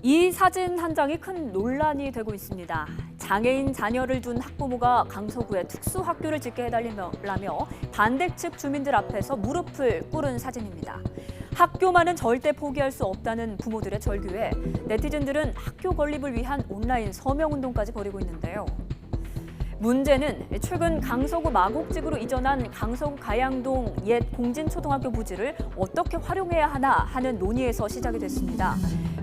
이 사진 한 장이 큰 논란이 되고 있습니다. 장애인 자녀를 둔 학부모가 강서구에 특수학교를 짓게 해달라며 반대 측 주민들 앞에서 무릎을 꿇은 사진입니다. 학교만은 절대 포기할 수 없다는 부모들의 절규에 네티즌들은 학교 건립을 위한 온라인 서명운동까지 벌이고 있는데요. 문제는 최근 강서구 마곡직으로 이전한 강서구 가양동 옛 공진초등학교 부지를 어떻게 활용해야 하나 하는 논의에서 시작이 됐습니다.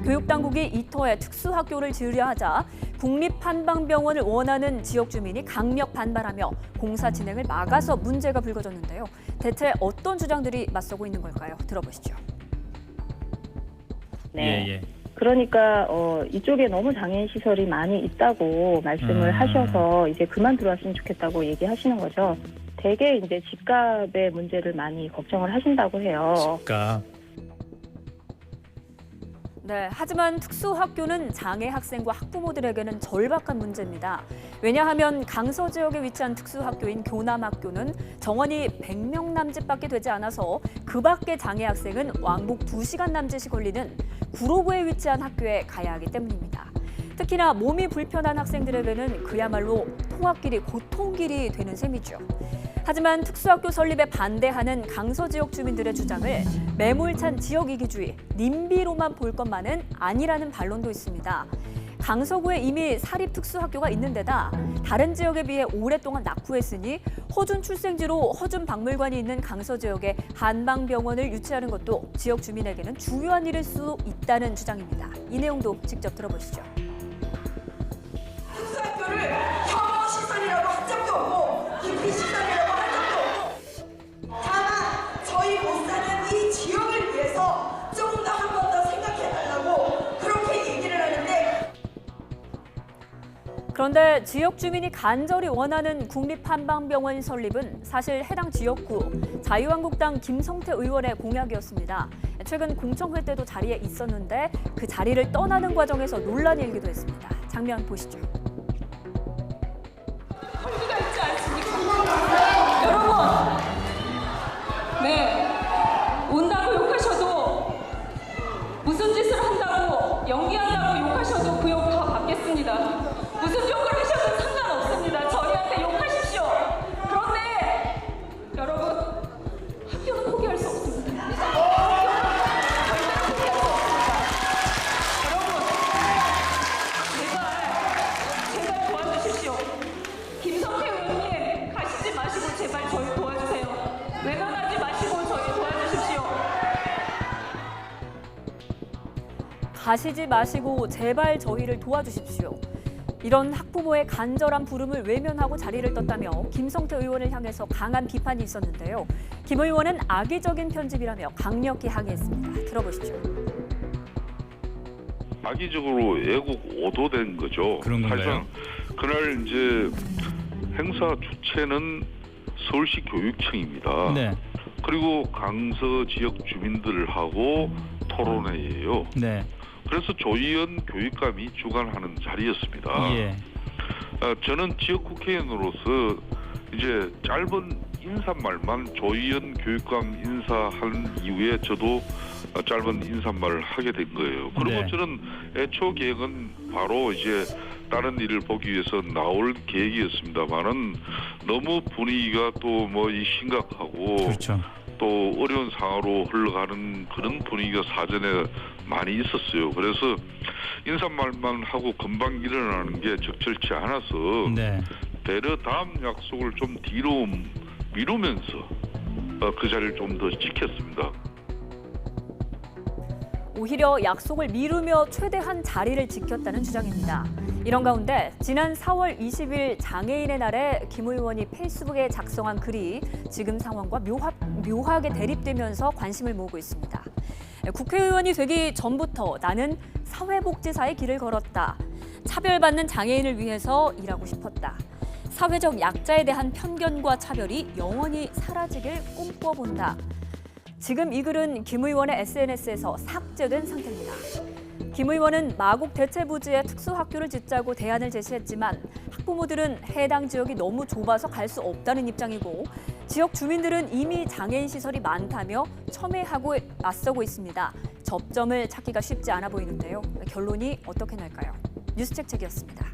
교육당국이 이 터에 특수학교를 지으려 하자 국립한방병원을 원하는 지역 주민이 강력 반발하며 공사 진행을 막아서 문제가 불거졌는데요. 대체 어떤 주장들이 맞서고 있는 걸까요? 들어보시죠. 네. 예. 그러니까 이쪽에 너무 장애인 시설이 많이 있다고 말씀을 하셔서 이제 그만 들어왔으면 좋겠다고 얘기하시는 거죠. 대개 이제 집값의 문제를 많이 걱정을 하신다고 해요. 집값. 네, 하지만 특수학교는 장애 학생과 학부모들에게는 절박한 문제입니다. 왜냐하면 강서 지역에 위치한 특수학교인 교남학교는 정원이 100명 남짓밖에 되지 않아서 그 밖의 장애 학생은 왕복 2시간 남짓이 걸리는 구로구에 위치한 학교에 가야 하기 때문입니다. 특히나 몸이 불편한 학생들에게는 그야말로 통학길이 고통길이 되는 셈이죠. 하지만 특수학교 설립에 반대하는 강서 지역 주민들의 주장을 매몰찬 지역 이기주의, 님비로만 볼 것만은 아니라는 반론도 있습니다. 강서구에 이미 사립 특수학교가 있는 데다 다른 지역에 비해 오랫동안 낙후했으니 허준 출생지로 허준 박물관이 있는 강서 지역에 한방병원을 유치하는 것도 지역 주민에게는 중요한 일일 수 있다는 주장입니다. 이 내용도 직접 들어보시죠. 특수학교를 혐오시설이라고 한 적도 없고 기피시설이라고 한 적도 없고 다만 저희 못 사는 이 지역을 위해서 조금 더 한 번 더 생각해달라고 그렇게 얘기를 하는데 그런데 지역 주민이 간절히 원하는 국립한방병원 설립은 사실 해당 지역구 자유한국당 김성태 의원의 공약이었습니다. 최근 공청회 때도 자리에 있었는데 그 자리를 떠나는 과정에서 논란이 일기도 했습니다. 장면 보시죠. 헐리가 있지 않습니까? 여러분, 네, 온다고 욕하셔도 무슨 짓을 한다고 연기한다고 욕하셔도 그 욕 다 받겠습니다. 무슨 욕을 하셔도 상관없습니다. 저희한테 욕하십시오. 그런데 여러분, 학교는 포기할 수 없습니다. 학교는 절대로 포기할 수 없습니다. 여러분, 제발 도와주십시오. 김성태 의원님, 가시지 마시고 제발 저희 도와주세요. 외면하지 마시고 저희 도와주십시오. 가시지 마시고 제발 저희를 도와주십시오. 이런 학부모의 간절한 부름을 외면하고 자리를 떴다며 김성태 의원을 향해서 강한 비판이 있었는데요. 김 의원은 악의적인 편집이라며 강력히 항의했습니다. 들어보시죠. 악의적으로 애국 오도된 거죠. 그런 건가요? 사실상 그날 이제 행사 주체는 서울시 교육청입니다. 네. 그리고 강서 지역 주민들하고 토론회예요. 네. 그래서 조희연 교육감이 주관하는 자리였습니다. 예. 저는 지역 국회의원으로서 이제 짧은 인사말만 조희연 교육감 인사한 이후에 저도 짧은 인사말을 하게 된 거예요. 그리고 네. 저는 애초 계획은 바로 이제 다른 일을 보기 위해서 나올 계획이었습니다만은 너무 분위기가 또 뭐 심각하고 그렇죠. 또 어려운 상황으로 흘러가는 그런 분위기가 사전에 많이 있었어요. 그래서 인사말만 하고 금방 일어나는 게 적절치 않아서 네. 되려 다음 약속을 좀 뒤로 미루면서 그 자리를 좀 더 지켰습니다. 오히려 약속을 미루며 최대한 자리를 지켰다는 주장입니다. 이런 가운데 지난 4월 20일 장애인의 날에 김 의원이 페이스북에 작성한 글이 지금 상황과 묘하게 대립되면서 관심을 모으고 있습니다. 국회의원이 되기 전부터 나는 사회복지사의 길을 걸었다. 차별받는 장애인을 위해서 일하고 싶었다. 사회적 약자에 대한 편견과 차별이 영원히 사라지길 꿈꿔본다. 지금 이 글은 김 의원의 SNS에서 삭제된 상태입니다. 김 의원은 마곡 대체부지에 특수학교를 짓자고 대안을 제시했지만 학부모들은 해당 지역이 너무 좁아서 갈 수 없다는 입장이고 지역 주민들은 이미 장애인 시설이 많다며 첨예하고 맞서고 있습니다. 접점을 찾기가 쉽지 않아 보이는데요. 결론이 어떻게 날까요? 뉴스책책이었습니다.